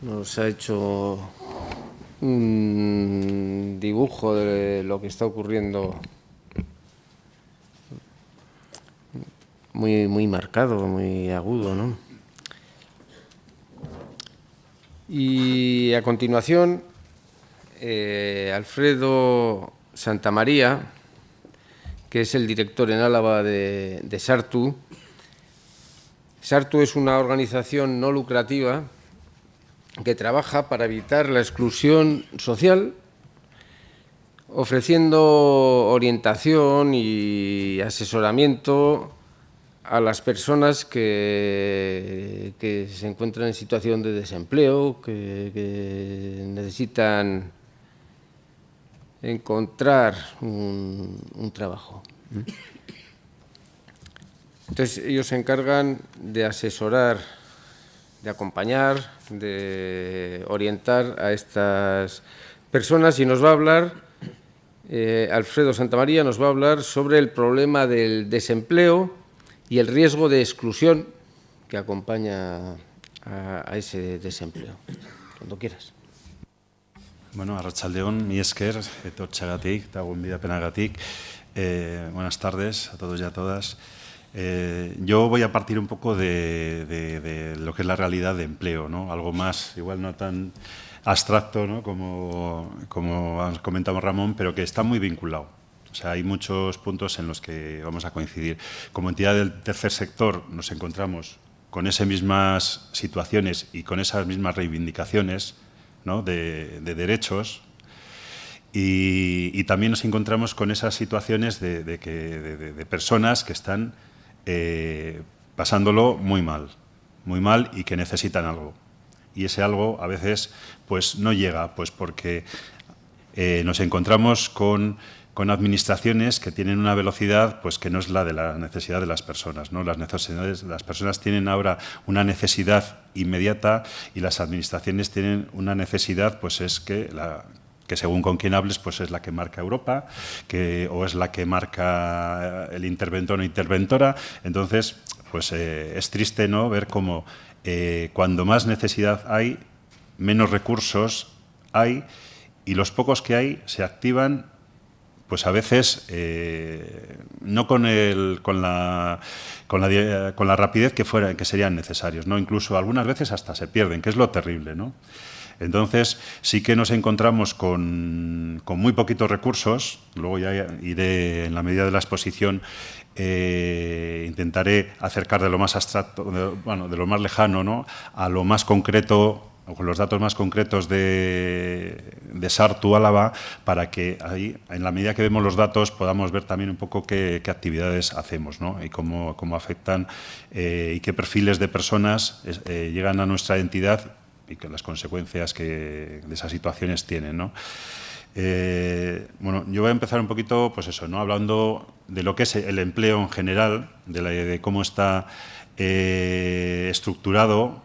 nos ha hecho un dibujo de lo que está ocurriendo muy marcado, muy agudo, ¿no? Y a continuación, Alfredo Santamaría, que es el director en Álava de Sartu. Sartu es una organización no lucrativa que trabaja para evitar la exclusión social, ofreciendo orientación y asesoramiento a las personas que se encuentran en situación de desempleo, que necesitan encontrar un trabajo. Entonces, ellos se encargan de asesorar, de acompañar, de orientar a estas personas, y nos va a hablar, Alfredo Santamaría nos va a hablar sobre el problema del desempleo y el riesgo de exclusión que acompaña a ese desempleo. Cuando quieras. Bueno, arratsaldeon, mi esker, etortxagatik, eta gonbidapenagatik. Buenas tardes a todos y a todas. Yo voy a partir un poco de lo que es la realidad de empleo, ¿no? Algo más, igual no tan abstracto, ¿no? como comentamos Ramón, pero que está muy vinculado. O sea, hay muchos puntos en los que vamos a coincidir. Como entidad del tercer sector nos encontramos con esas mismas situaciones y con esas mismas reivindicaciones, ¿no? de derechos, y también nos encontramos con esas situaciones de personas que están pasándolo muy mal y que necesitan algo. Y ese algo a veces pues no llega, pues porque nos encontramos con administraciones que tienen una velocidad pues que no es la de la necesidad de las personas, ¿no? Las personas tienen ahora una necesidad inmediata y las administraciones tienen una necesidad, pues es que según con quién hables, pues es la que marca Europa, o es la que marca el interventor o interventora. Entonces, pues es triste, ¿no?, ver cómo cuando más necesidad hay, menos recursos hay, y los pocos que hay se activan pues a veces no con la rapidez que serían necesarios, ¿no? Incluso algunas veces hasta se pierden, que es lo terrible, ¿no? Entonces, sí que nos encontramos con muy poquitos recursos. Luego ya iré, en la medida de la exposición, intentaré acercar de lo más abstracto, de lo más lejano, ¿no?, a lo más concreto, o con los datos más concretos de Sartu, Álava, para que ahí, en la medida que vemos los datos, podamos ver también un poco qué actividades hacemos, ¿no?, y cómo afectan y qué perfiles de personas llegan a nuestra entidad y que las consecuencias de esas situaciones tienen, ¿no? Bueno, yo voy a empezar un poquito, pues eso, ¿no?, hablando de lo que es el empleo en general, de cómo está estructurado.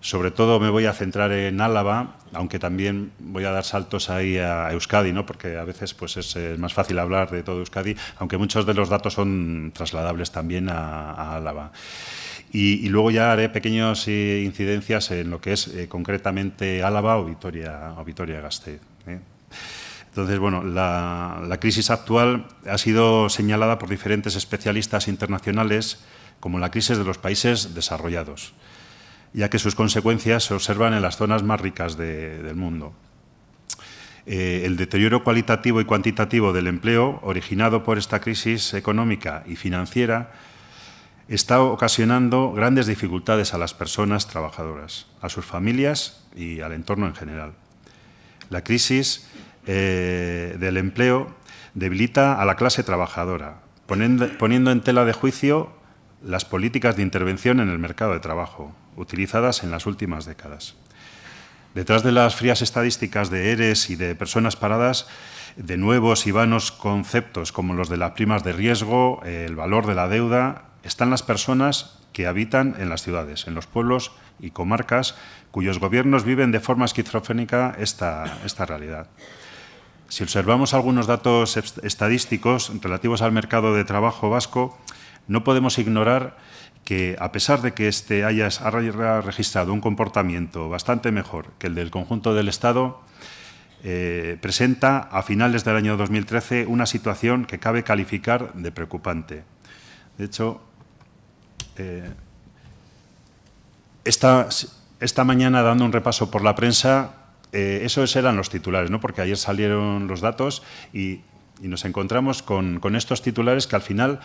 Sobre todo me voy a centrar en Álava, aunque también voy a dar saltos ahí a Euskadi, ¿no?, porque a veces pues es más fácil hablar de todo Euskadi, aunque muchos de los datos son trasladables también a Álava. Y luego ya haré pequeñas incidencias en lo que es concretamente Álava o Vitoria-Gasteiz. Entonces, bueno, la crisis actual ha sido señalada por diferentes especialistas internacionales como la crisis de los países desarrollados, ya que sus consecuencias se observan en las zonas más ricas del mundo. El deterioro cualitativo y cuantitativo del empleo, originado por esta crisis económica y financiera, está ocasionando grandes dificultades a las personas trabajadoras, a sus familias y al entorno en general. La crisis del empleo debilita a la clase trabajadora, poniendo en tela de juicio las políticas de intervención en el mercado de trabajo, utilizadas en las últimas décadas. Detrás de las frías estadísticas de ERES y de personas paradas, de nuevos y vanos conceptos como los de las primas de riesgo, el valor de la deuda, están las personas que habitan en las ciudades, en los pueblos y comarcas, cuyos gobiernos viven de forma esquizofrénica esta realidad. Si observamos algunos datos estadísticos relativos al mercado de trabajo vasco, no podemos ignorar que, a pesar de que éste haya registrado un comportamiento bastante mejor que el del conjunto del Estado, presenta a finales del año 2013 una situación que cabe calificar de preocupante. De hecho, esta mañana, dando un repaso por la prensa, esos eran los titulares, ¿no? Porque ayer salieron los datos y nos encontramos con estos titulares que al final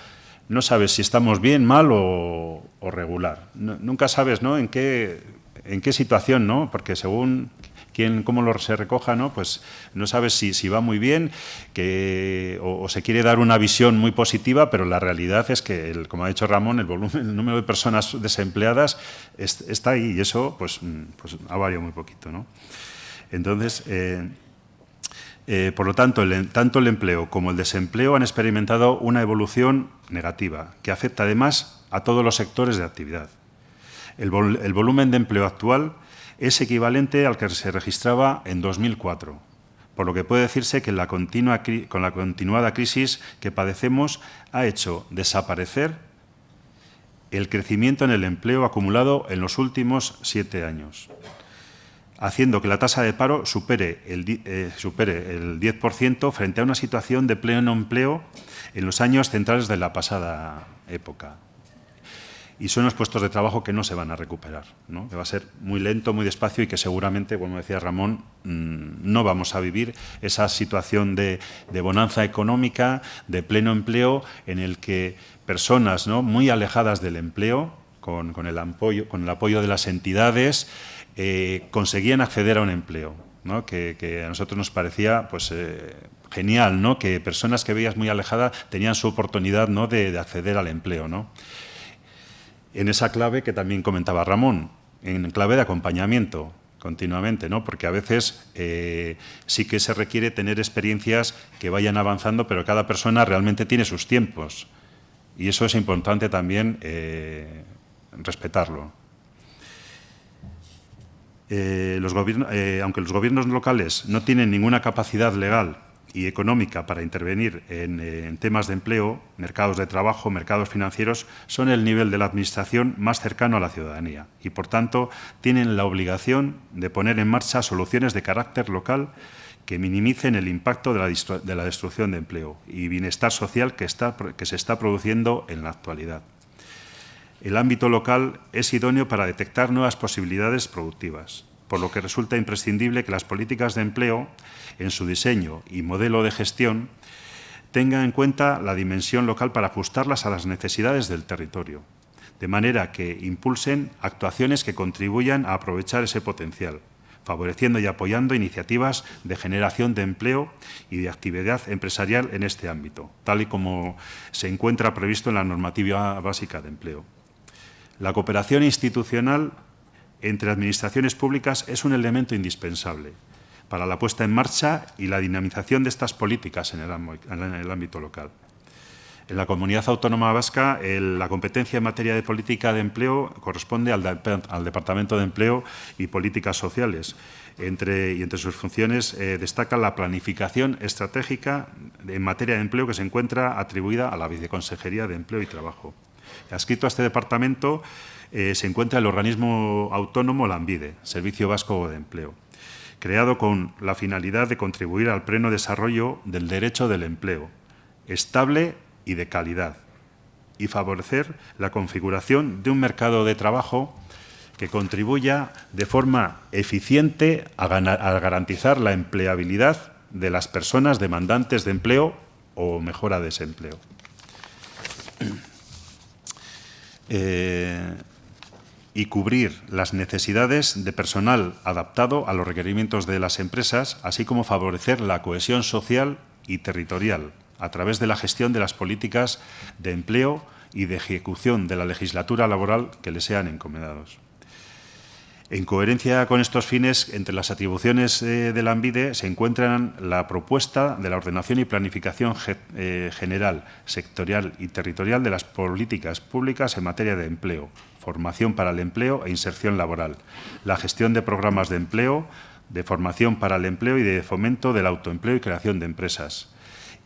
no sabes si estamos bien, mal o regular. Nunca sabes, ¿no?, en qué situación, ¿no? Porque según cómo se recoja, ¿no?, pues no sabes si va muy bien o se quiere dar una visión muy positiva, pero la realidad es que, como ha dicho Ramón, el número de personas desempleadas está ahí y eso pues ha variado muy poquito, ¿no? Entonces, por lo tanto, tanto el empleo como el desempleo han experimentado una evolución negativa, que afecta además a todos los sectores de actividad. El volumen de empleo actual es equivalente al que se registraba en 2004, por lo que puede decirse que con la continuada crisis que padecemos ha hecho desaparecer el crecimiento en el empleo acumulado en los últimos 7 años. Haciendo que la tasa de paro supere el 10% frente a una situación de pleno empleo en los años centrales de la pasada época. Y son los puestos de trabajo que no se van a recuperar, ¿no? Que va a ser muy lento, muy despacio y que seguramente, como decía Ramón, no vamos a vivir esa situación de bonanza económica, de pleno empleo, en el que personas, ¿no?, muy alejadas del empleo, con el apoyo de las entidades, conseguían acceder a un empleo, ¿no? Que a nosotros nos parecía pues, genial, ¿no?, que personas que veías muy alejadas tenían su oportunidad, ¿no?, de acceder al empleo, ¿no? En esa clave que también comentaba Ramón, en clave de acompañamiento continuamente, ¿no? Porque a veces sí que se requiere tener experiencias que vayan avanzando, pero cada persona realmente tiene sus tiempos y eso es importante también respetarlo. Aunque los gobiernos locales no tienen ninguna capacidad legal y económica para intervenir en temas de empleo, mercados de trabajo, mercados financieros, son el nivel de la administración más cercano a la ciudadanía y, por tanto, tienen la obligación de poner en marcha soluciones de carácter local que minimicen el impacto de la destrucción de empleo y bienestar social que se está produciendo en la actualidad. El ámbito local es idóneo para detectar nuevas posibilidades productivas, por lo que resulta imprescindible que las políticas de empleo, en su diseño y modelo de gestión, tengan en cuenta la dimensión local para ajustarlas a las necesidades del territorio, de manera que impulsen actuaciones que contribuyan a aprovechar ese potencial, favoreciendo y apoyando iniciativas de generación de empleo y de actividad empresarial en este ámbito, tal y como se encuentra previsto en la normativa básica de empleo. La cooperación institucional entre administraciones públicas es un elemento indispensable para la puesta en marcha y la dinamización de estas políticas en el ámbito local. En la Comunidad Autónoma Vasca, la competencia en materia de política de empleo corresponde al Departamento de Empleo y Políticas Sociales. Entre sus funciones destaca la planificación estratégica en materia de empleo que se encuentra atribuida a la Viceconsejería de Empleo y Trabajo. Adscrito a este departamento se encuentra el organismo autónomo Lanbide, Servicio Vasco de Empleo, creado con la finalidad de contribuir al pleno desarrollo del derecho del empleo, estable y de calidad, y favorecer la configuración de un mercado de trabajo que contribuya de forma eficiente a garantizar la empleabilidad de las personas demandantes de empleo o mejora de desempleo. Y cubrir las necesidades de personal adaptado a los requerimientos de las empresas, así como favorecer la cohesión social y territorial a través de la gestión de las políticas de empleo y de ejecución de la legislatura laboral que les sean encomendados. En coherencia con estos fines, entre las atribuciones de Lanbide se encuentran la propuesta de la ordenación y planificación general, sectorial y territorial de las políticas públicas en materia de empleo, formación para el empleo e inserción laboral, la gestión de programas de formación para el empleo y de fomento del autoempleo y creación de empresas,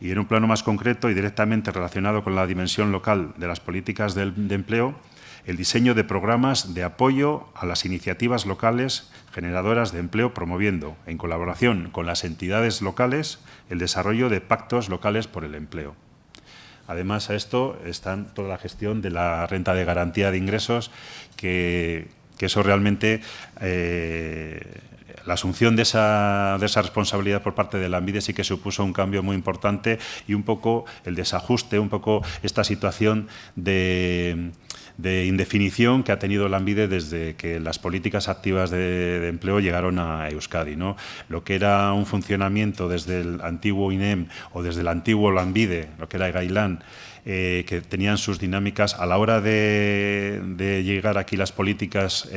Y en un plano más concreto y directamente relacionado con la dimensión local de las políticas de empleo, el diseño de programas de apoyo a las iniciativas locales generadoras de empleo, promoviendo, en colaboración con las entidades locales, el desarrollo de pactos locales por el empleo. Además, a esto está toda la gestión de la renta de garantía de ingresos, que eso realmente, la asunción de esa responsabilidad por parte de Lanbide sí que supuso un cambio muy importante y un poco el desajuste, un poco esta situación de indefinición que ha tenido Lanbide desde que las políticas activas de empleo llegaron a Euskadi, ¿no? Lo que era un funcionamiento desde el antiguo INEM o desde el antiguo Lanbide, lo que era Egailan, que tenían sus dinámicas a la hora de llegar aquí las políticas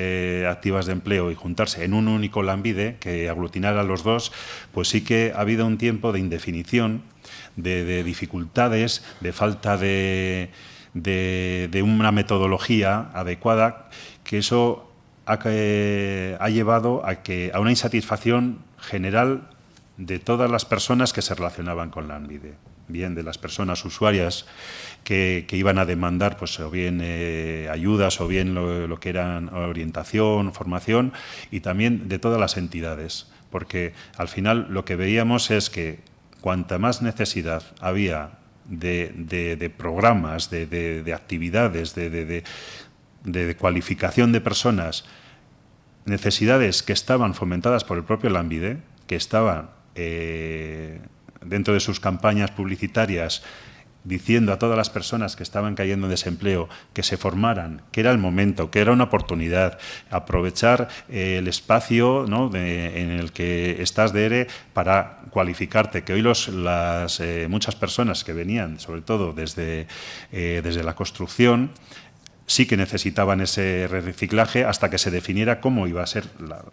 activas de empleo y juntarse en un único Lanbide que aglutinara a los dos, pues sí que ha habido un tiempo de indefinición, de dificultades, de falta de una metodología adecuada, que eso ha llevado a una insatisfacción general de todas las personas que se relacionaban con Lanbide, bien de las personas usuarias que iban a demandar pues, o bien ayudas o bien lo que eran orientación, formación, y también de todas las entidades, porque al final lo que veíamos es que cuanta más necesidad había de programas, de actividades, de cualificación de personas, necesidades que estaban fomentadas por el propio Lanbide, que estaban dentro de sus campañas publicitarias diciendo a todas las personas que estaban cayendo en desempleo que se formaran, que era el momento, que era una oportunidad, aprovechar el espacio, ¿no?, en el que estás de ERE para cualificarte, que hoy muchas personas que venían, sobre todo desde la construcción, sí que necesitaban ese reciclaje hasta que se definiera cómo iba a ser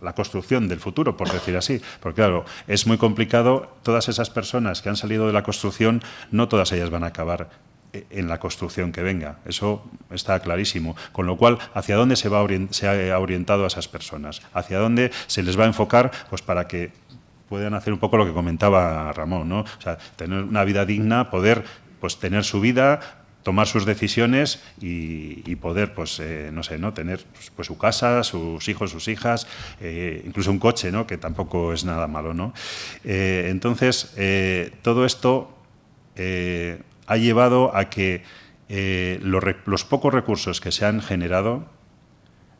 la construcción del futuro, por decir así. Porque, claro, es muy complicado. Todas esas personas que han salido de la construcción, no todas ellas van a acabar en la construcción que venga. Eso está clarísimo. Con lo cual, ¿hacia dónde se ha orientado a esas personas? ¿Hacia dónde se les va a enfocar? Pues para que puedan hacer un poco lo que comentaba Ramón, ¿no? O sea, tener una vida digna, poder pues tener su vida, tomar sus decisiones y poder, pues, no sé, ¿no?, tener pues, su casa, sus hijos, sus hijas, incluso un coche, ¿no?, que tampoco es nada malo, ¿no? Entonces, todo esto ha llevado a que los pocos recursos que se han generado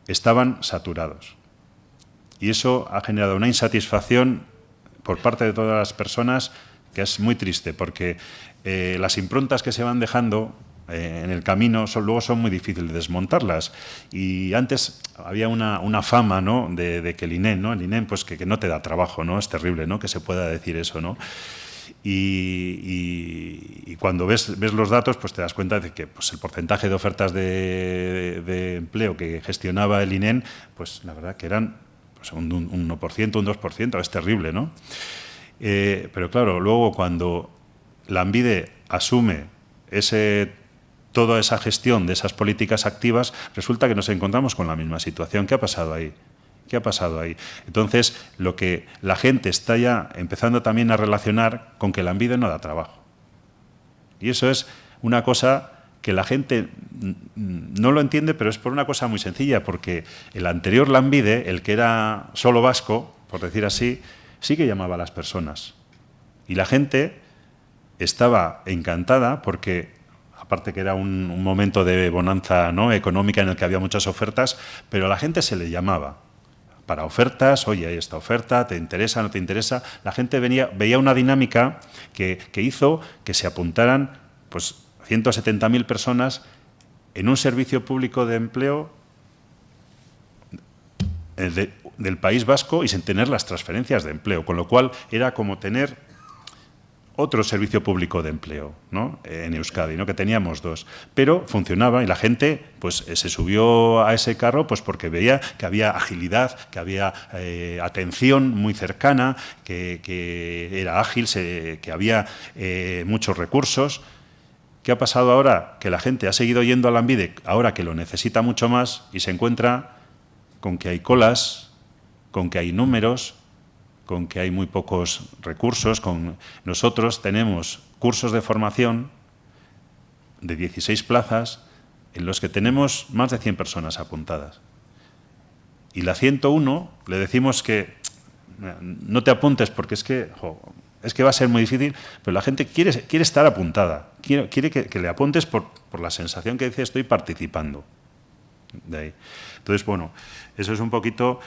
estaban saturados. Y eso ha generado una insatisfacción por parte de todas las personas que es muy triste, porque las improntas que se van dejando en el camino luego son muy difíciles de desmontarlas. Y antes había una fama, ¿no?, de que el INEM, ¿no?, el INEM pues que no te da trabajo, ¿no? Es terrible, ¿no?, que se pueda decir eso, ¿no? Y cuando ves los datos, pues te das cuenta de que pues, el porcentaje de ofertas de empleo que gestionaba el INEM, pues la verdad que eran pues, un 1%, un 2%, es terrible, ¿no? Pero claro, luego cuando Lanbide asume toda esa gestión de esas políticas activas, resulta que nos encontramos con la misma situación. ¿Qué ha pasado ahí? ¿Qué ha pasado ahí? Entonces, lo que la gente está ya empezando también a relacionar con que Lanbide no da trabajo. Y eso es una cosa que la gente no lo entiende, pero es por una cosa muy sencilla, porque el anterior Lanbide, el que era solo vasco, por decir así, sí que llamaba a las personas. Y la gente estaba encantada porque, aparte que era un momento de bonanza, ¿no?, económica en el que había muchas ofertas, pero a la gente se le llamaba para ofertas. Oye, hay esta oferta, ¿te interesa, no te interesa? La gente veía una dinámica que hizo que se apuntaran pues 170.000 personas en un servicio público de empleo del País Vasco y sin tener las transferencias de empleo, con lo cual era como tener otro servicio público de empleo, ¿no?, en Euskadi, ¿no?, que teníamos dos, pero funcionaba y la gente pues se subió a ese carro pues porque veía que había agilidad, que había atención muy cercana, que era ágil, que había muchos recursos. ¿Qué ha pasado ahora? Que la gente ha seguido yendo a Lanbide ahora que lo necesita mucho más y se encuentra con que hay colas, con que hay números, con que hay muy pocos recursos. Nosotros tenemos cursos de formación de 16 plazas en los que tenemos más de 100 personas apuntadas. Y la 101 le decimos que no te apuntes porque es que va a ser muy difícil, pero la gente quiere estar apuntada, quiere que le apuntes por la sensación que dice estoy participando. De ahí. Entonces, bueno, eso es un poquito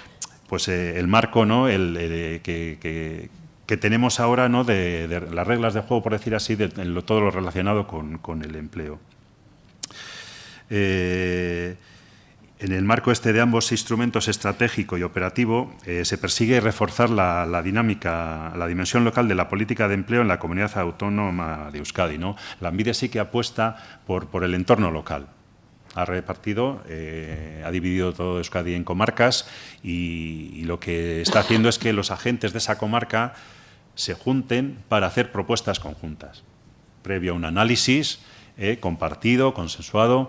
pues el marco, ¿no? Que tenemos ahora, ¿no? de las reglas de juego, por decir así, todo lo relacionado con el empleo. En el marco de ambos instrumentos estratégico y operativo, se persigue reforzar la dimensión local de la política de empleo en la comunidad autónoma de Euskadi, ¿no? Lanbide sí que apuesta por el entorno local. Ha repartido, ha dividido todo Euskadi en comarcas y lo que está haciendo es que los agentes de esa comarca se junten para hacer propuestas conjuntas, previo a un análisis compartido, consensuado,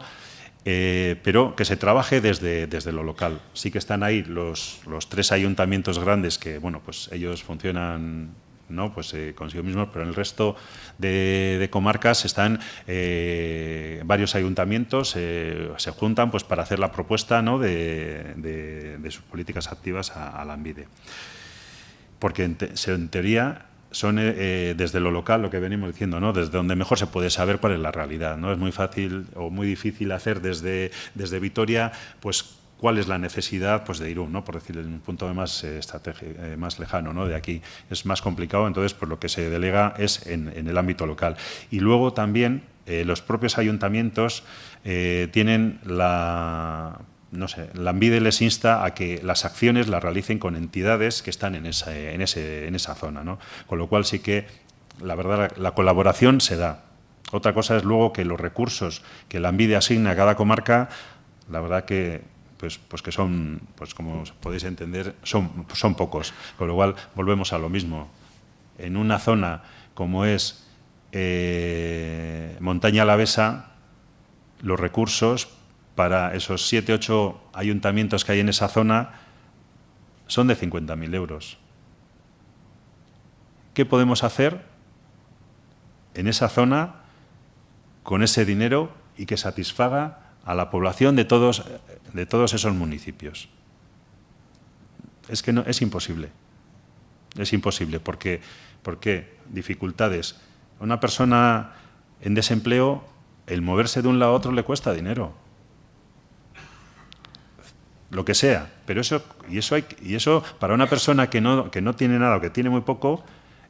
pero que se trabaje desde lo local. Sí que están ahí los 3 ayuntamientos grandes que, bueno, pues ellos funcionan, ¿no? Pues consigo mismos, pero en el resto de comarcas están varios ayuntamientos, se juntan pues para hacer la propuesta, ¿no? de sus políticas activas a Lanbide. Porque en teoría son desde lo local, lo que venimos diciendo, ¿no? Desde donde mejor se puede saber cuál es la realidad, ¿no? Es muy fácil o muy difícil hacer desde Vitoria, pues cuál es la necesidad pues de Irún, ¿no? Por decir, en un punto más más lejano, ¿no? De aquí es más complicado, entonces pues lo que se delega es en el ámbito local. Y luego también los propios ayuntamientos tienen Lanbide les insta a que las acciones las realicen con entidades que están en esa zona, ¿no? Con lo cual sí que, la verdad, la colaboración se da. Otra cosa es luego que los recursos que Lanbide asigna a cada comarca, la verdad que pues que son, pues como podéis entender, son pocos. Con lo cual volvemos a lo mismo. En una zona como es Montaña Alavesa, los recursos para esos 7, 8 ayuntamientos que hay en esa zona son de 50.000 euros. ¿Qué podemos hacer en esa zona con ese dinero y que satisfaga a la población de todos esos municipios? Es que no, es imposible. Es imposible. ¿Por qué? Dificultades. A una persona en desempleo, el moverse de un lado a otro le cuesta dinero. Lo que sea, pero eso para una persona que no tiene nada o que tiene muy poco,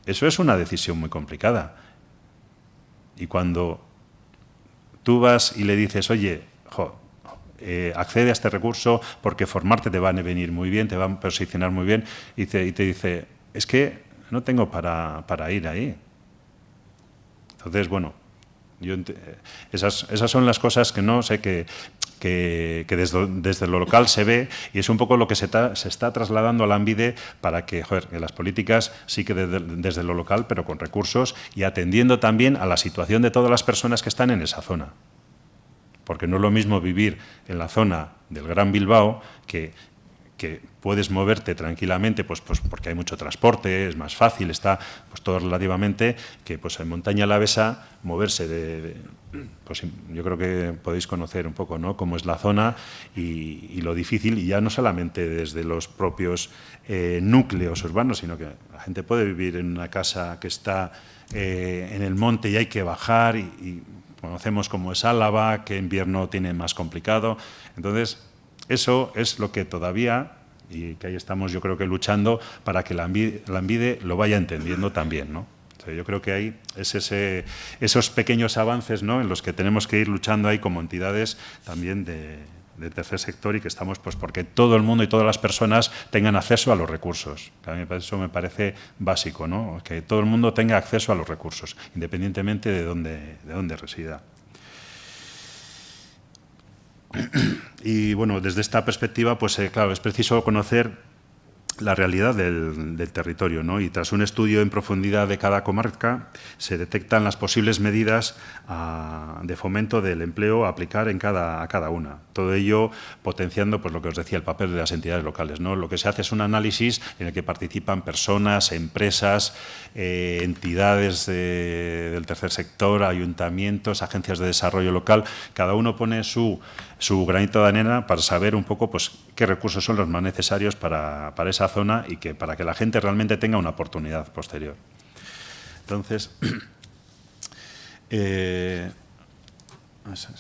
eso es una decisión muy complicada. Y cuando tú vas y le dices, oye, accede a este recurso porque formarte te va a venir muy bien, te va a posicionar muy bien, y te dice, es que no tengo para ir ahí. Entonces, bueno, esas son las cosas que no sé que desde lo local se ve, y es un poco lo que se está trasladando a Lanbide para que las políticas sí que desde lo local, pero con recursos y atendiendo también a la situación de todas las personas que están en esa zona. Porque no es lo mismo vivir en la zona del Gran Bilbao, que puedes moverte tranquilamente pues porque hay mucho transporte, es más fácil, está pues todo relativamente, que pues en Montaña Alavesa moverse pues yo creo que podéis conocer un poco, ¿no?, cómo es la zona y lo difícil, y ya no solamente desde los propios núcleos urbanos, sino que la gente puede vivir en una casa que está en el monte y hay que bajar, y conocemos cómo es Álava, que en invierno tiene más complicado. Entonces, eso es lo que todavía, y que ahí estamos yo creo que luchando para que Lanbide lo vaya entendiendo también, ¿no? O sea, yo creo que ahí es esos pequeños avances, ¿no?, en los que tenemos que ir luchando ahí como entidades también de tercer sector, y que estamos pues porque todo el mundo y todas las personas tengan acceso a los recursos. A mí eso me parece básico, ¿no?, que todo el mundo tenga acceso a los recursos, independientemente de dónde resida. Y bueno, desde esta perspectiva, pues claro, es preciso conocer la realidad del territorio, ¿no? Y tras un estudio en profundidad de cada comarca, se detectan las posibles medidas de fomento del empleo a aplicar a cada una. Todo ello potenciando, pues lo que os decía, el papel de las entidades locales, ¿no? Lo que se hace es un análisis en el que participan personas, empresas, entidades del tercer sector, ayuntamientos, agencias de desarrollo local. Cada uno pone su granito de arena para saber un poco, pues, qué recursos son los más necesarios para esa zona y para que la gente realmente tenga una oportunidad posterior. Entonces,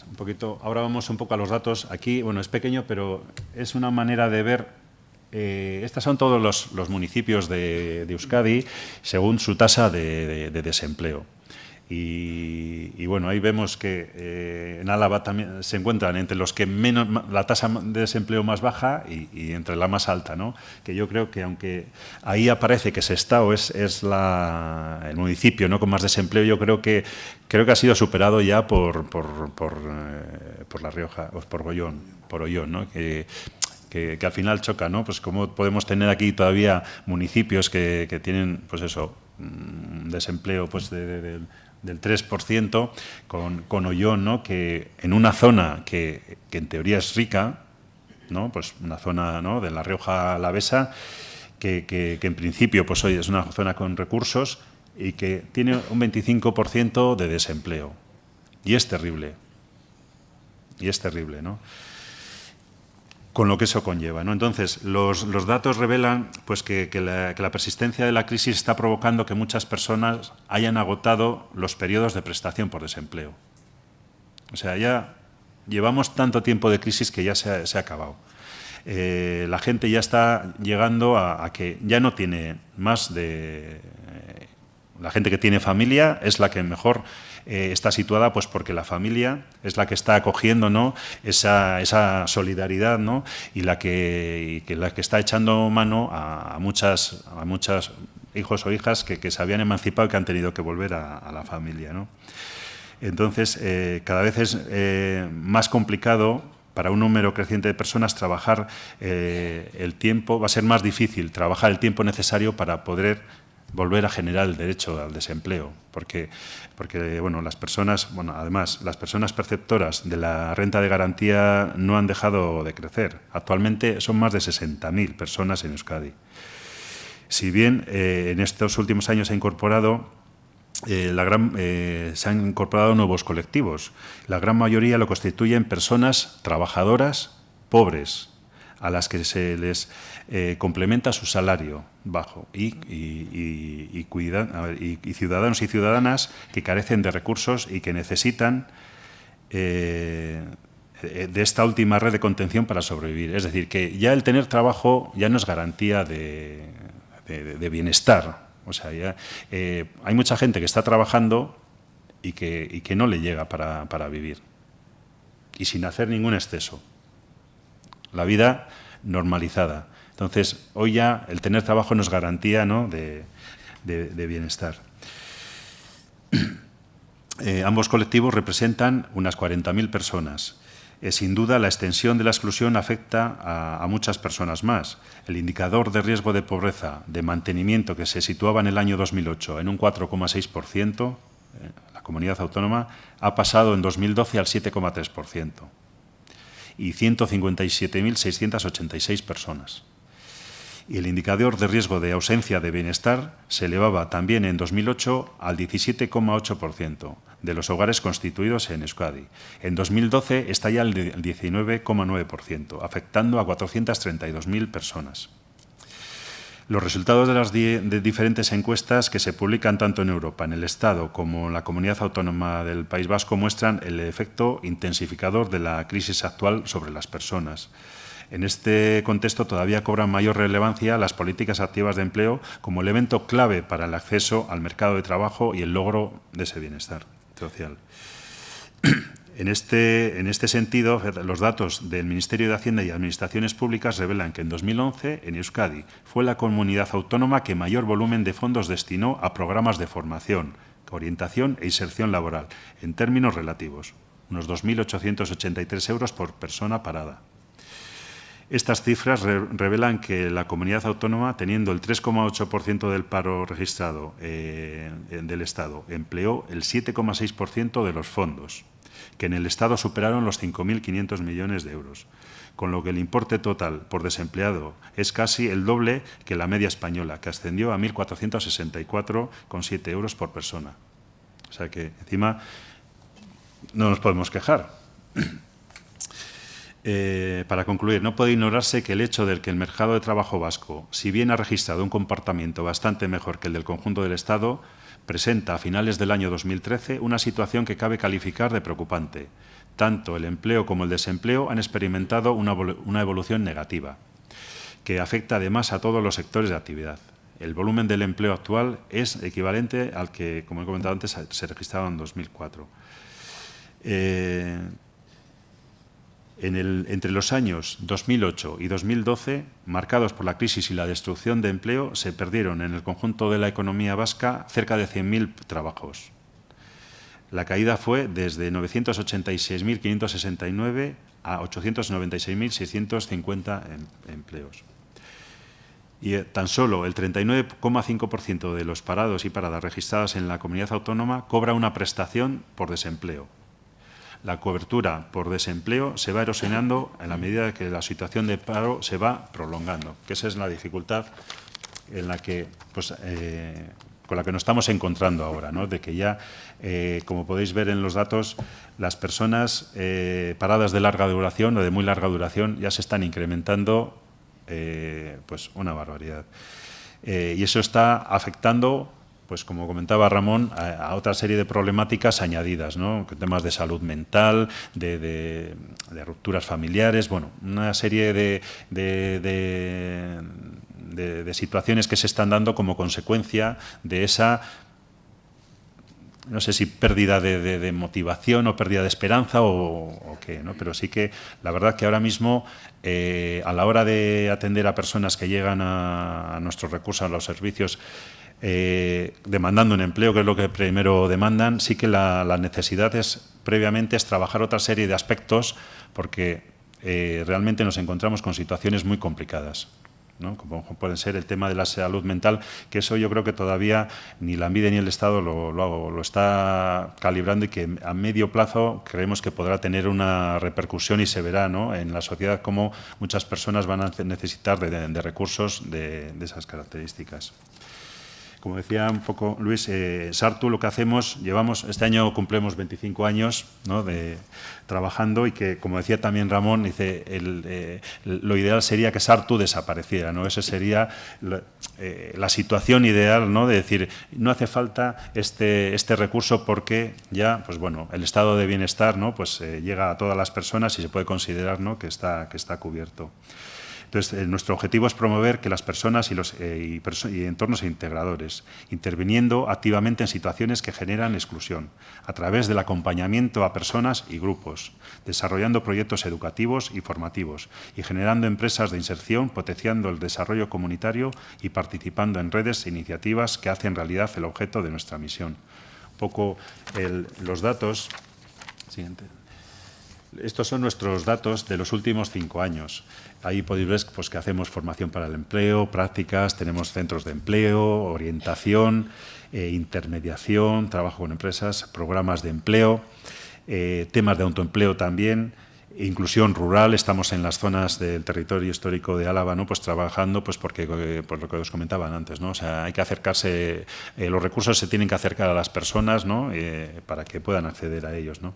un poquito, ahora vamos un poco a los datos. Aquí, bueno, es pequeño, pero es una manera de ver. Estos son todos los municipios de Euskadi según su tasa de desempleo. Y bueno, ahí vemos que en Álava también se encuentran entre los que menos, la tasa de desempleo más baja y entre la más alta, ¿no? Que yo creo que aunque ahí aparece que Sestao es el municipio, ¿no?, con más desempleo, yo creo que ha sido superado ya por La Rioja, o por Ollón, ¿no? Que al final choca, ¿no? Pues cómo podemos tener aquí todavía municipios que tienen, pues eso, desempleo, pues del 3%, con Ollón, ¿no?, que en una zona que en teoría es rica, ¿no?, pues una zona, ¿no?, de La Rioja Alavesa, que en principio, pues hoy es una zona con recursos y que tiene un 25% de desempleo. Y es terrible, ¿no?, con lo que eso conlleva, ¿no? Entonces, los datos revelan, pues, que la persistencia de la crisis está provocando que muchas personas hayan agotado los periodos de prestación por desempleo. O sea, ya llevamos tanto tiempo de crisis que ya se ha acabado. La gente ya está llegando a que ya no tiene más de... La gente que tiene familia es la que mejor está situada, pues porque la familia es la que está acogiendo, ¿no?, esa solidaridad, ¿no?, y la que está echando mano a muchas hijos o hijas que se habían emancipado y que han tenido que volver a la familia, ¿no? Entonces, cada vez es más complicado para un número creciente de personas trabajar el tiempo, va a ser más difícil trabajar el tiempo necesario para poder volver a generar el derecho al desempleo, porque bueno, las personas, además, las personas perceptoras de la renta de garantía no han dejado de crecer. Actualmente son más de 60.000 personas en Euskadi. Si bien en estos últimos años se han incorporado nuevos colectivos, la gran mayoría lo constituyen personas trabajadoras pobres, a las que se les complementa su salario bajo y ciudadanos y ciudadanas que carecen de recursos y que necesitan de esta última red de contención para sobrevivir. Es decir, que ya el tener trabajo ya no es garantía de bienestar. O sea, ya, hay mucha gente que está trabajando y que no le llega para vivir y sin hacer ningún exceso. La vida normalizada. Entonces, hoy ya el tener trabajo no es garantía, ¿no?, de bienestar. Ambos colectivos representan unas 40.000 personas. Sin duda, la extensión de la exclusión afecta a muchas personas más. El indicador de riesgo de pobreza de mantenimiento, que se situaba en el año 2008 en un 4,6%, la comunidad autónoma, ha pasado en 2012 al 7,3%. Y 157.686 personas. Y el indicador de riesgo de ausencia de bienestar se elevaba también en 2008 al 17,8% de los hogares constituidos en Euskadi. En 2012 está ya el 19,9%, afectando a 432.000 personas. Los resultados de las diferentes encuestas que se publican tanto en Europa, en el Estado, como en la Comunidad Autónoma del País Vasco muestran el efecto intensificador de la crisis actual sobre las personas. En este contexto todavía cobran mayor relevancia las políticas activas de empleo como elemento clave para el acceso al mercado de trabajo y el logro de ese bienestar social. En este sentido, los datos del Ministerio de Hacienda y Administraciones Públicas revelan que en 2011, en Euskadi, fue la comunidad autónoma que mayor volumen de fondos destinó a programas de formación, orientación e inserción laboral, en términos relativos, unos 2.883 euros por persona parada. Estas cifras revelan que la comunidad autónoma, teniendo el 3,8% del paro registrado del Estado, empleó el 7,6% de los fondos, que en el Estado superaron los 5.500 millones de euros, con lo que el importe total por desempleado es casi el doble que la media española, que ascendió a 1.464,7 euros por persona. O sea que, encima, no nos podemos quejar. Para concluir, no puede ignorarse que el hecho de que el mercado de trabajo vasco, si bien ha registrado un comportamiento bastante mejor que el del conjunto del Estado, presenta a finales del año 2013 una situación que cabe calificar de preocupante. Tanto el empleo como el desempleo han experimentado una evolución negativa, que afecta además a todos los sectores de actividad. El volumen del empleo actual es equivalente al que, como he comentado antes, se registraba en 2004. Entre los años 2008 y 2012, marcados por la crisis y la destrucción de empleo, se perdieron en el conjunto de la economía vasca cerca de 100.000 trabajos. La caída fue desde 986.569 a 896.650 empleos. Y tan solo el 39,5% de los parados y paradas registradas en la comunidad autónoma cobra una prestación por desempleo. La cobertura por desempleo se va erosionando en la medida que la situación de paro se va prolongando, que esa es la dificultad en la que, pues, con la que nos estamos encontrando ahora, ¿no? De que ya, como podéis ver en los datos, las personas paradas de larga duración o de muy larga duración ya se están incrementando pues una barbaridad. Y eso está afectando, pues como comentaba Ramón, a otra serie de problemáticas añadidas, ¿no? Temas de salud mental, de rupturas familiares, bueno, una serie de situaciones que se están dando como consecuencia de esa, no sé si pérdida de motivación o pérdida de esperanza o qué, ¿no? Pero sí que la verdad que ahora mismo a la hora de atender a personas que llegan a nuestros recursos, a los servicios, demandando un empleo, que es lo que primero demandan, sí que la necesidad previamente es trabajar otra serie de aspectos, porque realmente nos encontramos con situaciones muy complicadas, ¿no? Como pueden ser el tema de la salud mental, que eso yo creo que todavía ni la ANVIDE ni el Estado lo está calibrando, y que a medio plazo creemos que podrá tener una repercusión, y se verá, ¿no?, en la sociedad cómo muchas personas van a necesitar de recursos de esas características. Como decía un poco Luis, Sartu, lo que hacemos, este año cumplimos 25 años, ¿no?, de trabajando, y que, como decía también Ramón, dice, lo ideal sería que Sartu desapareciera, ¿no? Esa sería la situación ideal, ¿no?, de decir, no hace falta este recurso, porque ya, pues bueno, el estado de bienestar, ¿no?, pues llega a todas las personas y se puede considerar, ¿no?, que está cubierto. Entonces, nuestro objetivo es promover que las personas y entornos integradores, interviniendo activamente en situaciones que generan exclusión, a través del acompañamiento a personas y grupos, desarrollando proyectos educativos y formativos, y generando empresas de inserción, potenciando el desarrollo comunitario y participando en redes e iniciativas que hacen realidad el objeto de nuestra misión. Un poco los datos. Siguiente. Estos son nuestros datos de los últimos 5 años. Ahí podéis ver, pues, que hacemos formación para el empleo, prácticas, tenemos centros de empleo, orientación, intermediación, trabajo con empresas, programas de empleo, temas de autoempleo también, inclusión rural. Estamos en las zonas del territorio histórico de Álava, ¿no?, pues trabajando, pues por lo que os comentaban antes, ¿no? O sea, hay que acercarse, los recursos se tienen que acercar a las personas, ¿no?, para que puedan acceder a ellos, ¿no?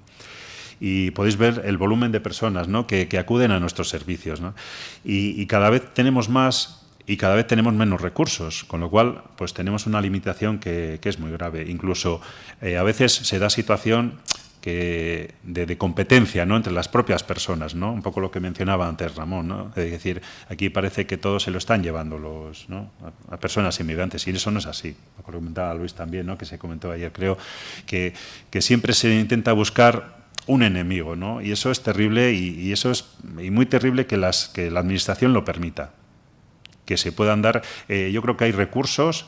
Y podéis ver el volumen de personas, ¿no?, que acuden a nuestros servicios, ¿no? Y cada vez tenemos más y cada vez tenemos menos recursos, con lo cual, pues tenemos una limitación que es muy grave. Incluso a veces se da situación de competencia, ¿no?, entre las propias personas, ¿no? Un poco lo que mencionaba antes Ramón, ¿no? Es decir, aquí parece que todo se lo están llevando ¿no?, a personas inmigrantes, y eso no es así. Lo comentaba Luis también, ¿no?, que se comentó ayer, creo, que siempre se intenta buscar un enemigo, ¿no? Y eso es terrible, y eso es muy terrible que la Administración lo permita, que se puedan dar. Yo creo que hay recursos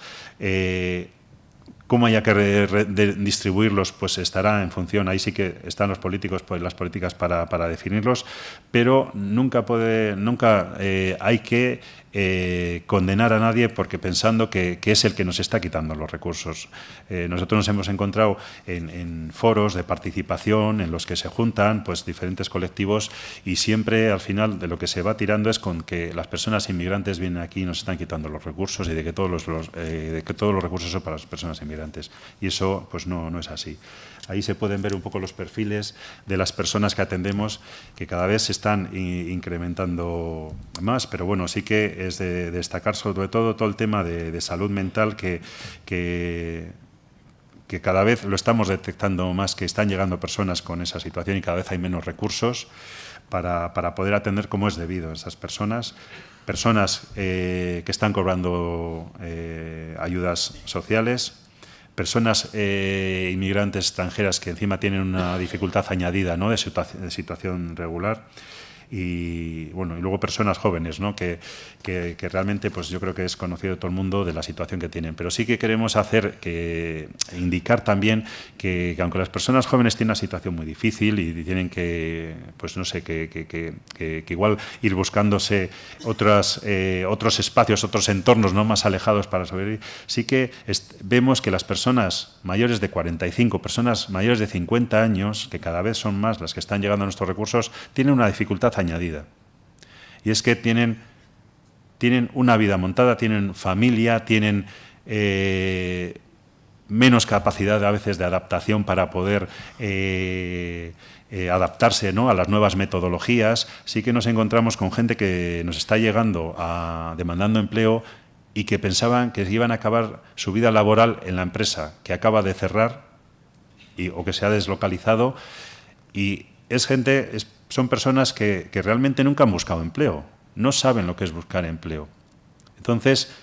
Cómo haya que distribuirlos, pues estará en función, ahí sí que están los políticos, pues las políticas para definirlos, pero nunca hay que condenar a nadie porque pensando que es el que nos está quitando los recursos. Nosotros nos hemos encontrado en foros de participación en los que se juntan pues diferentes colectivos y siempre al final de lo que se va tirando es con que las personas inmigrantes vienen aquí y nos están quitando los recursos y de que todos los recursos son para las personas inmigrantes. Y eso pues no es así. Ahí se pueden ver un poco los perfiles de las personas que atendemos, que cada vez se están incrementando más, pero bueno, sí que es de destacar sobre todo el tema de salud mental que cada vez lo estamos detectando más, que están llegando personas con esa situación y cada vez hay menos recursos para poder atender como es debido a esas personas que están cobrando ayudas sociales, personas inmigrantes extranjeras que encima tienen una dificultad añadida, ¿no?, de situación regular. Y bueno, y luego personas jóvenes, ¿no?, que realmente pues yo creo que es conocido de todo el mundo de la situación que tienen. Pero sí que queremos indicar también que aunque las personas jóvenes tienen una situación muy difícil y tienen que, pues no sé, que igual ir buscándose otros espacios, otros entornos, ¿no?, más alejados para sobrevivir, sí que vemos que las personas mayores de 45, personas mayores de 50 años, que cada vez son más las que están llegando a nuestros recursos, tienen una dificultad añadida. Y es que tienen una vida montada, tienen familia, tienen menos capacidad a veces de adaptación para poder adaptarse, ¿no?, a las nuevas metodologías. Sí que nos encontramos con gente que nos está llegando demandando empleo y que pensaban que iban a acabar su vida laboral en la empresa que acaba de cerrar o que se ha deslocalizado, y son personas que realmente nunca han buscado empleo, no saben lo que es buscar empleo. Entonces,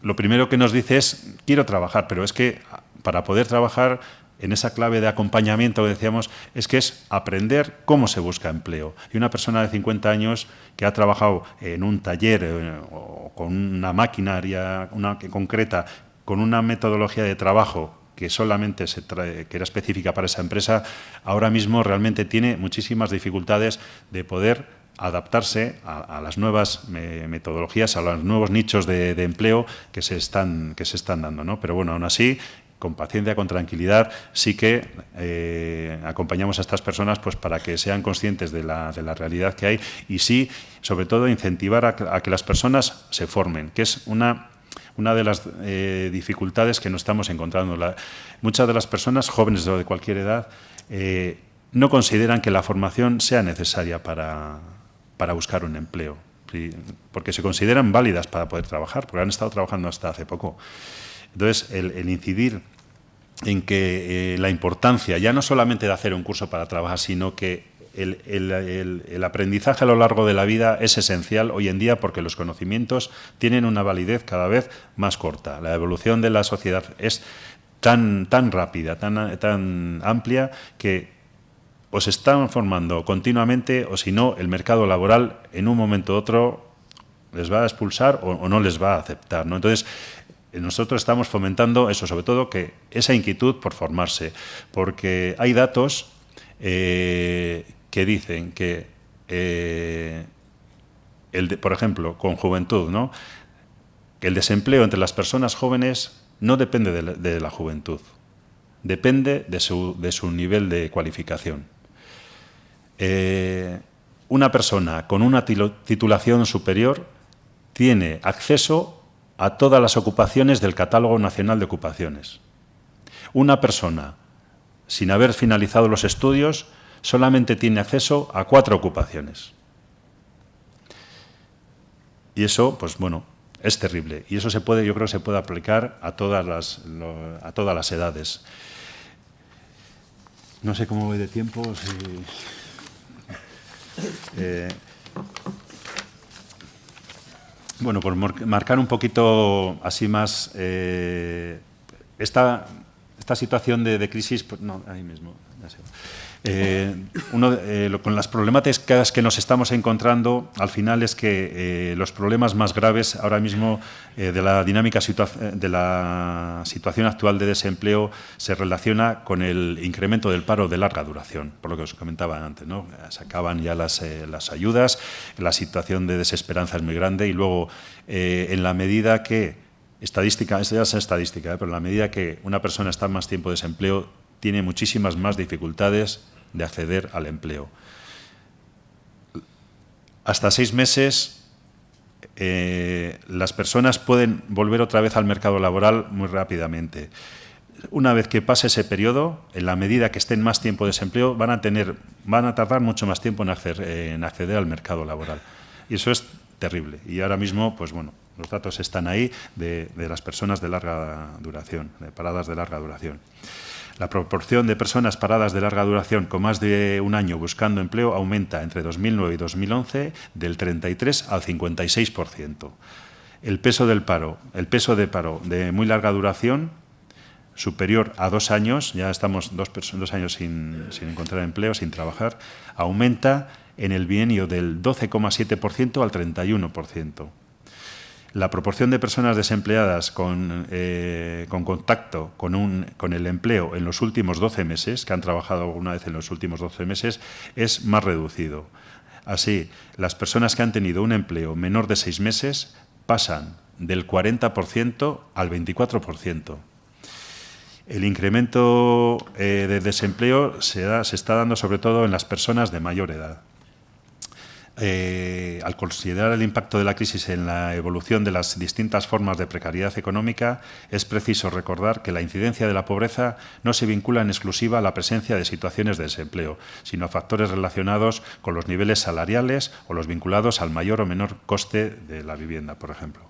lo primero que nos dice es, quiero trabajar, pero es que para poder trabajar en esa clave de acompañamiento que decíamos, es que es aprender cómo se busca empleo. Y una persona de 50 años que ha trabajado en un taller o con una maquinaria concreta, con una metodología de trabajo que solamente que era específica para esa empresa, ahora mismo realmente tiene muchísimas dificultades de poder adaptarse a las nuevas metodologías, a los nuevos nichos de empleo que se están dando, ¿no? Pero bueno, aún así, con paciencia, con tranquilidad, sí que acompañamos a estas personas pues para que sean conscientes de la realidad que hay y sí, sobre todo, incentivar a que las personas se formen, que es una de las dificultades que nos estamos encontrando. Muchas de las personas, jóvenes de cualquier edad, no consideran que la formación sea necesaria para buscar un empleo, porque se consideran válidas para poder trabajar, porque han estado trabajando hasta hace poco. Entonces, el incidir en que la importancia, ya no solamente de hacer un curso para trabajar, sino que el aprendizaje a lo largo de la vida es esencial hoy en día porque los conocimientos tienen una validez cada vez más corta. La evolución de la sociedad es tan rápida, tan amplia que o se están formando continuamente o si no, el mercado laboral en un momento u otro les va a expulsar o no les va a aceptar, ¿no? Entonces, nosotros estamos fomentando eso, sobre todo que esa inquietud por formarse, porque hay datos que dicen que, por ejemplo, con juventud, ¿no?, que el desempleo entre las personas jóvenes no depende de la juventud, depende de su nivel de cualificación. Una persona con una titulación superior tiene acceso a todas las ocupaciones del Catálogo Nacional de Ocupaciones. Una persona sin haber finalizado los estudios solamente tiene acceso a 4 ocupaciones. Y eso, pues bueno, es terrible. Y eso yo creo que se puede aplicar a todas las edades. No sé cómo voy de tiempo. Bueno, por marcar un poquito así más esta esta situación de crisis, pues, no, ahí mismo, ya sé. Con las problemáticas que nos estamos encontrando, al final es que los problemas más graves ahora mismo de la dinámica de la situación actual de desempleo se relaciona con el incremento del paro de larga duración, por lo que os comentaba antes, ¿no? Se acaban ya las ayudas, la situación de desesperanza es muy grande y luego en la medida que estadística, esto ya es estadística, pero en la medida que una persona está más tiempo de desempleo, tiene muchísimas más dificultades de acceder al empleo. Hasta 6 meses, las personas pueden volver otra vez al mercado laboral muy rápidamente. Una vez que pase ese periodo, en la medida que estén más tiempo de desempleo, van a tardar mucho más tiempo en acceder al mercado laboral. Y eso es terrible. Y ahora mismo, pues bueno, los datos están ahí de las personas de larga duración, de paradas de larga duración. La proporción de personas paradas de larga duración con más de un año buscando empleo aumenta entre 2009 y 2011 del 33 al 56%. El peso de paro de muy larga duración superior a 2 años, ya estamos 2 años sin encontrar empleo, sin trabajar, aumenta en el bienio del 12,7% al 31%. La proporción de personas desempleadas con contacto con el empleo en los últimos 12 meses, que han trabajado alguna vez en los últimos 12 meses, es más reducido. Así, las personas que han tenido un empleo menor de 6 meses pasan del 40% al 24%. El incremento de desempleo se está dando sobre todo en las personas de mayor edad. Al considerar el impacto de la crisis en la evolución de las distintas formas de precariedad económica, es preciso recordar que la incidencia de la pobreza no se vincula en exclusiva a la presencia de situaciones de desempleo, sino a factores relacionados con los niveles salariales o los vinculados al mayor o menor coste de la vivienda, por ejemplo.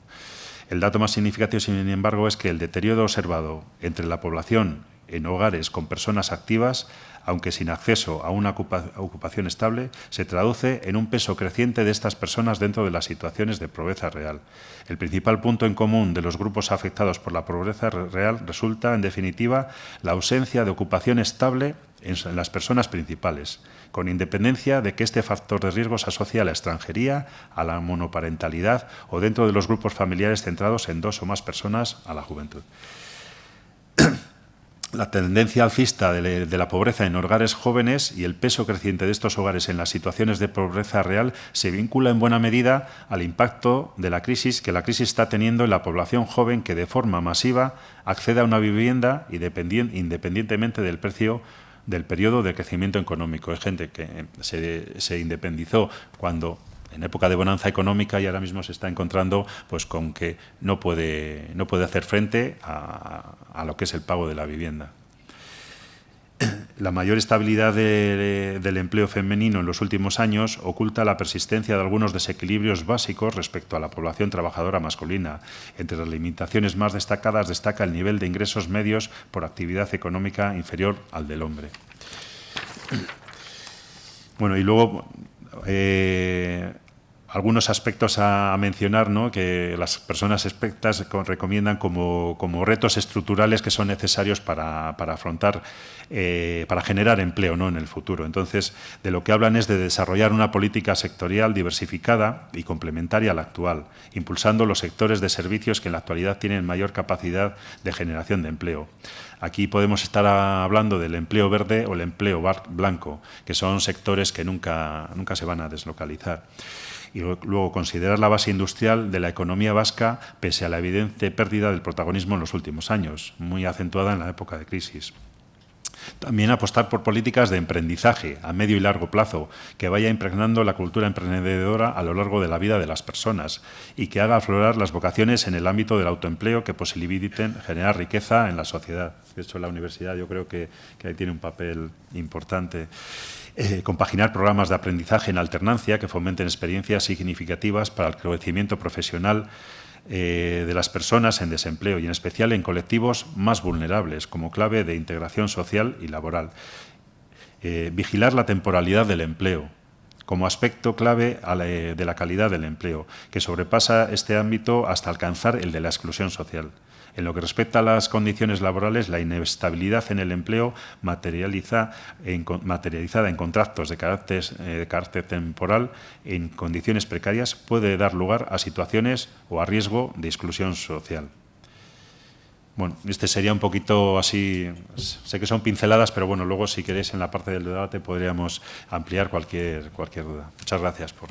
El dato más significativo, sin embargo, es que el deterioro observado entre la población en hogares con personas activas, aunque sin acceso a una ocupación estable, se traduce en un peso creciente de estas personas dentro de las situaciones de pobreza real. El principal punto en común de los grupos afectados por la pobreza real resulta, en definitiva, la ausencia de ocupación estable en las personas principales, con independencia de que este factor de riesgo se asocie a la extranjería, a la monoparentalidad o dentro de los grupos familiares centrados en 2 o más personas, a la juventud. La tendencia alcista de la pobreza en hogares jóvenes y el peso creciente de estos hogares en las situaciones de pobreza real se vincula en buena medida al impacto de la crisis que la crisis está teniendo en la población joven que de forma masiva accede a una vivienda independientemente del precio del periodo de crecimiento económico. Es gente que se independizó en época de bonanza económica y ahora mismo se está encontrando pues con que no puede hacer frente a lo que es el pago de la vivienda. La mayor estabilidad del empleo femenino en los últimos años oculta la persistencia de algunos desequilibrios básicos respecto a la población trabajadora masculina. Entre las limitaciones más destacadas destaca el nivel de ingresos medios por actividad económica inferior al del hombre. Bueno, y luego algunos aspectos a mencionar, ¿no?, que las personas expertas recomiendan como retos estructurales que son necesarios para afrontar, para generar empleo, ¿no?, en el futuro. Entonces, de lo que hablan es de desarrollar una política sectorial diversificada y complementaria a la actual, impulsando los sectores de servicios que en la actualidad tienen mayor capacidad de generación de empleo. Aquí podemos estar hablando del empleo verde o el empleo blanco, que son sectores que nunca se van a deslocalizar. Y luego considerar la base industrial de la economía vasca pese a la evidente pérdida del protagonismo en los últimos años, muy acentuada en la época de crisis. También apostar por políticas de emprendizaje a medio y largo plazo, que vaya impregnando la cultura emprendedora a lo largo de la vida de las personas y que haga aflorar las vocaciones en el ámbito del autoempleo que posibiliten generar riqueza en la sociedad. De hecho, la universidad yo creo que ahí tiene un papel importante. Compaginar programas de aprendizaje en alternancia que fomenten experiencias significativas para el crecimiento profesional de las personas en desempleo y en especial en colectivos más vulnerables como clave de integración social y laboral. Vigilar la temporalidad del empleo como aspecto clave de la calidad del empleo, que sobrepasa este ámbito hasta alcanzar el de la exclusión social. En lo que respecta a las condiciones laborales, la inestabilidad en el empleo materializada en contratos de carácter temporal en condiciones precarias puede dar lugar a situaciones o a riesgo de exclusión social. Bueno, este sería un poquito así, sé que son pinceladas, pero bueno, luego si queréis en la parte del debate podríamos ampliar cualquier duda. Muchas gracias por...